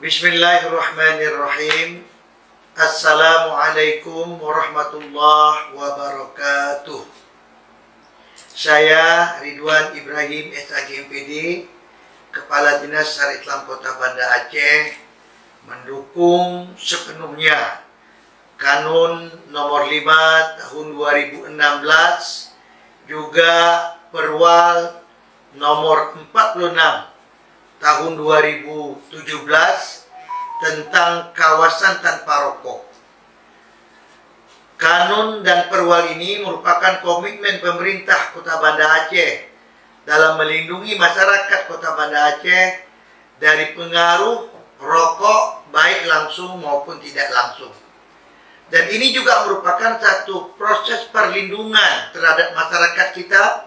Bismillahirrahmanirrahim. Assalamualaikum warahmatullahi wabarakatuh. Saya Ridwan Ibrahim SAG MPD, Kepala Dinas Syariah Islam Kota Banda Aceh, mendukung sepenuhnya Kanun nomor 5 tahun 2016, juga Perwal nomor 46 tahun 2017 tentang kawasan tanpa rokok. Kanun dan Perwal ini merupakan komitmen pemerintah Kota Banda Aceh dalam melindungi masyarakat Kota Banda Aceh dari pengaruh rokok baik langsung maupun tidak langsung. Dan ini juga merupakan satu proses perlindungan terhadap masyarakat kita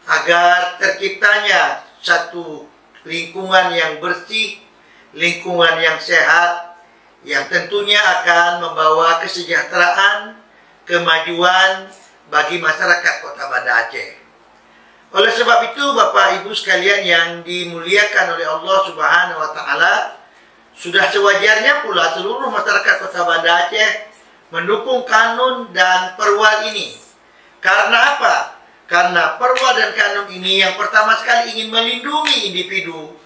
agar terciptanya satu lingkungan yang bersih, lingkungan yang sehat, yang tentunya akan membawa kesejahteraan, kemajuan bagi masyarakat Kota Banda Aceh. Oleh sebab itu, Bapak Ibu sekalian yang dimuliakan oleh Allah Subhanahu wa Ta'ala, sudah sewajarnya pula seluruh masyarakat Kota Banda Aceh mendukung Kanun dan Perwal ini. Karena apa? Karena Perwal dan Kanun ini yang pertama sekali ingin melindungi individu,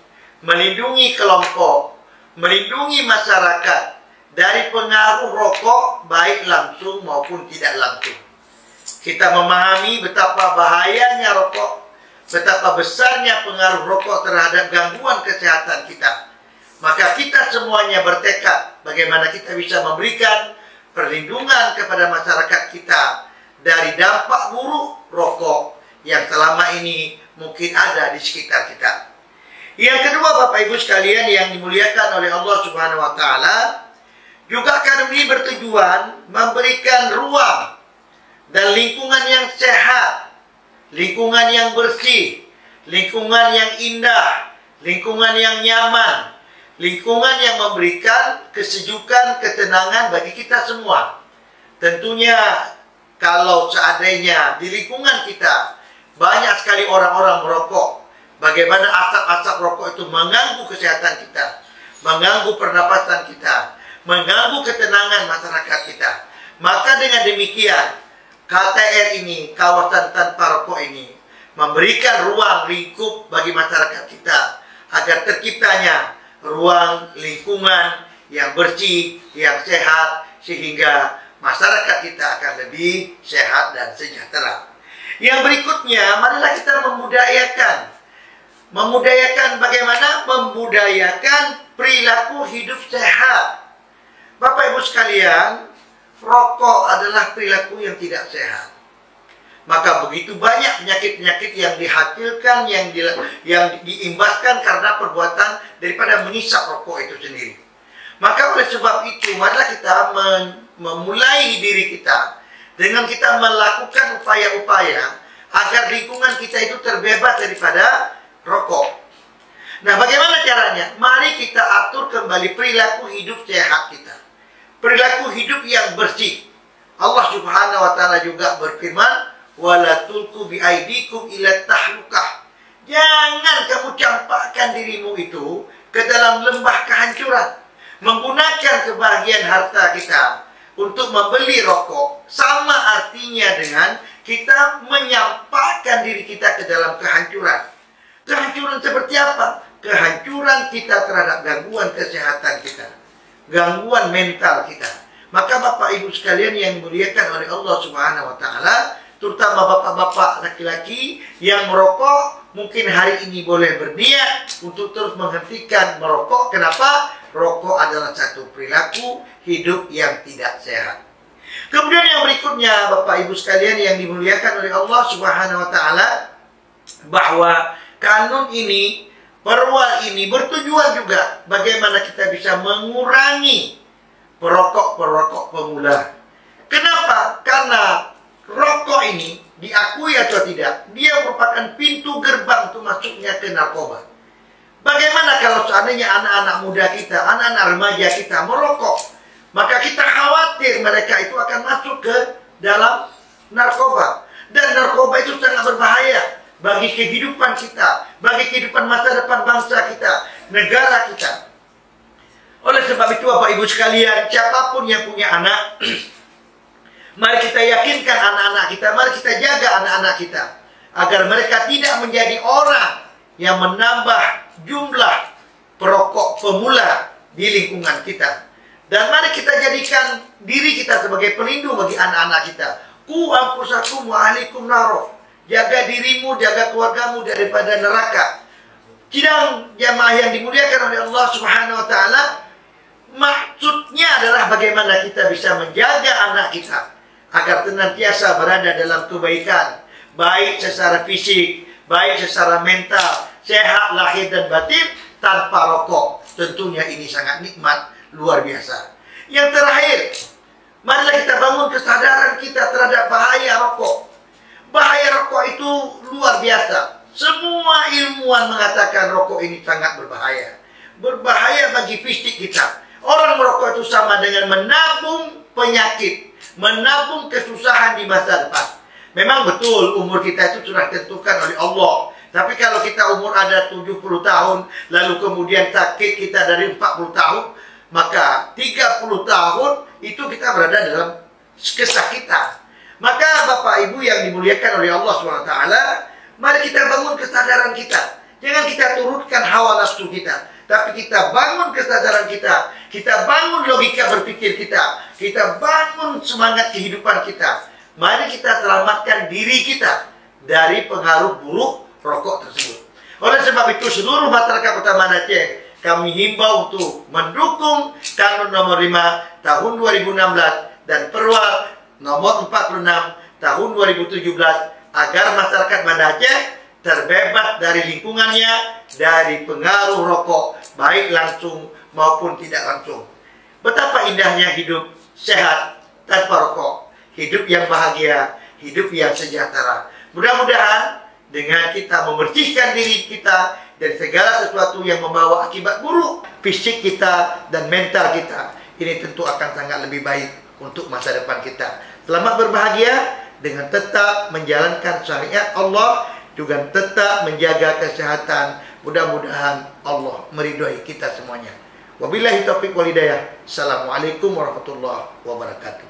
melindungi kelompok, melindungi masyarakat dari pengaruh rokok baik langsung maupun tidak langsung. Kita memahami betapa bahayanya rokok, betapa besarnya pengaruh rokok terhadap gangguan kesehatan kita. Maka kita semuanya bertekad bagaimana kita bisa memberikan perlindungan kepada masyarakat kita dari dampak buruk rokok yang selama ini mungkin ada di sekitar kita. Yang kedua, Bapak Ibu sekalian yang dimuliakan oleh Allah Subhanahu wa Ta'ala, juga Kanun ini bertujuan memberikan ruang dan lingkungan yang sehat, lingkungan yang bersih, lingkungan yang indah, lingkungan yang nyaman, lingkungan yang memberikan kesejukan, ketenangan bagi kita semua. Tentunya kalau seandainya di lingkungan kita banyak sekali orang-orang merokok, bagaimana asap-asap rokok itu mengganggu kesehatan kita, mengganggu pernapasan kita, mengganggu ketenangan masyarakat kita. Maka dengan demikian, KTR ini, kawasan tanpa rokok ini, memberikan ruang lingkup bagi masyarakat kita agar terciptanya ruang lingkungan yang bersih, yang sehat, sehingga masyarakat kita akan lebih sehat dan sejahtera. Yang berikutnya, marilah kita memudayakan bagaimana membudayakan perilaku hidup sehat. Bapak Ibu sekalian, rokok adalah perilaku yang tidak sehat. Maka begitu banyak penyakit-penyakit yang dihasilkan, yang diimbaskan karena perbuatan daripada menghisap rokok itu sendiri. Maka oleh sebab itu, marilah kita memulai diri kita dengan kita melakukan upaya-upaya agar lingkungan kita itu terbebas daripada rokok. Nah, bagaimana caranya? Mari kita atur kembali perilaku hidup sehat kita, perilaku hidup yang bersih. Allah Subhanahu wa Ta'ala juga berfirman, "Wala tulqu biaidikum ila tahlukah." Jangan kamu campakkan dirimu itu ke dalam lembah kehancuran. Menggunakan kebahagiaan harta kita untuk membeli rokok sama artinya dengan kita menyampaikan diri kita ke dalam kehancuran. Kehancuran seperti apa? Kehancuran kita terhadap gangguan kesehatan kita, gangguan mental kita. Maka Bapak Ibu sekalian yang dimuliakan oleh Allah Subhanahu wa Ta'ala, terutama bapak-bapak laki-laki yang merokok, mungkin hari ini boleh berniat untuk terus menghentikan merokok. Kenapa? Rokok adalah satu perilaku hidup yang tidak sehat. Kemudian yang berikutnya, Bapak Ibu sekalian yang dimuliakan oleh Allah Subhanahu wa Ta'ala, bahwa Kanun ini, Perwal ini bertujuan juga bagaimana kita bisa mengurangi perokok-perokok pemula. Kenapa? Karena rokok ini, diakui atau tidak, dia merupakan pintu gerbang untuk masuknya ke narkoba. Bagaimana kalau seandainya anak-anak muda kita, anak-anak remaja kita merokok? Maka kita khawatir mereka itu akan masuk ke dalam narkoba. Dan narkoba itu sangat berbahaya bagi kehidupan kita, bagi kehidupan masa depan bangsa kita, negara kita. sebab itu Bapak Ibu sekalian, siapapun yang punya anak, mari kita yakinkan anak-anak kita, mari kita jaga anak-anak kita, agar mereka tidak menjadi orang yang menambah jumlah perokok pemula di lingkungan kita. Dan mari kita jadikan diri kita sebagai pelindung bagi anak-anak kita. Qu anfusakum wa ahlikum naro. Jaga dirimu, jaga keluargamu daripada neraka. Sidang jamaah yang dimuliakan oleh Allah Subhanahu wa taala, maksudnya adalah bagaimana kita bisa menjaga anak kita agar senantiasa berada dalam kebaikan, baik secara fisik, baik secara mental, sehat lahir dan batin tanpa rokok. Tentunya ini sangat nikmat, luar biasa. Yang terakhir, marilah kita bangun kesadaran kita terhadap bahaya rokok. Bahaya rokok itu luar biasa. Semua ilmuwan mengatakan rokok ini sangat berbahaya. Berbahaya bagi fisik kita. Orang merokok itu sama dengan menabung penyakit, menabung kesusahan di masa depan. Memang betul umur kita itu sudah ditentukan oleh Allah. Tapi kalau kita umur ada 70 tahun, lalu kemudian sakit kita dari 40 tahun, maka 30 tahun itu kita berada dalam kesakitan. Maka Bapak Ibu yang dimuliakan oleh Allah SWT, mari kita bangun kesadaran kita. Jangan kita turutkan hawa nafsu kita, tapi kita bangun kesadaran kita. Kita bangun logika berpikir kita. Kita bangun semangat kehidupan kita. Mari kita selamatkan diri kita dari pengaruh buruk rokok tersebut. Oleh sebab itu seluruh masyarakat Kota Banda Aceh, kami himbau untuk mendukung Kanun nomor 5 tahun 2016 dan Perwa nomor 46 tahun 2017 agar masyarakat Banda Aceh terbebas dari lingkungannya, dari pengaruh rokok baik langsung maupun tidak langsung. Betapa indahnya hidup sehat tanpa rokok, hidup yang bahagia, hidup yang sejahtera. Mudah-mudahan dengan kita membersihkan diri kita dari segala sesuatu yang membawa akibat buruk fisik kita dan mental kita, ini tentu akan sangat lebih baik untuk masa depan kita. Selamat berbahagia dengan tetap menjalankan syariat Allah, juga tetap menjaga kesehatan. Mudah-mudahan Allah meridhoi kita semuanya. Wabillahi taufiq wal hidayah. Assalamualaikum warahmatullahi wabarakatuh.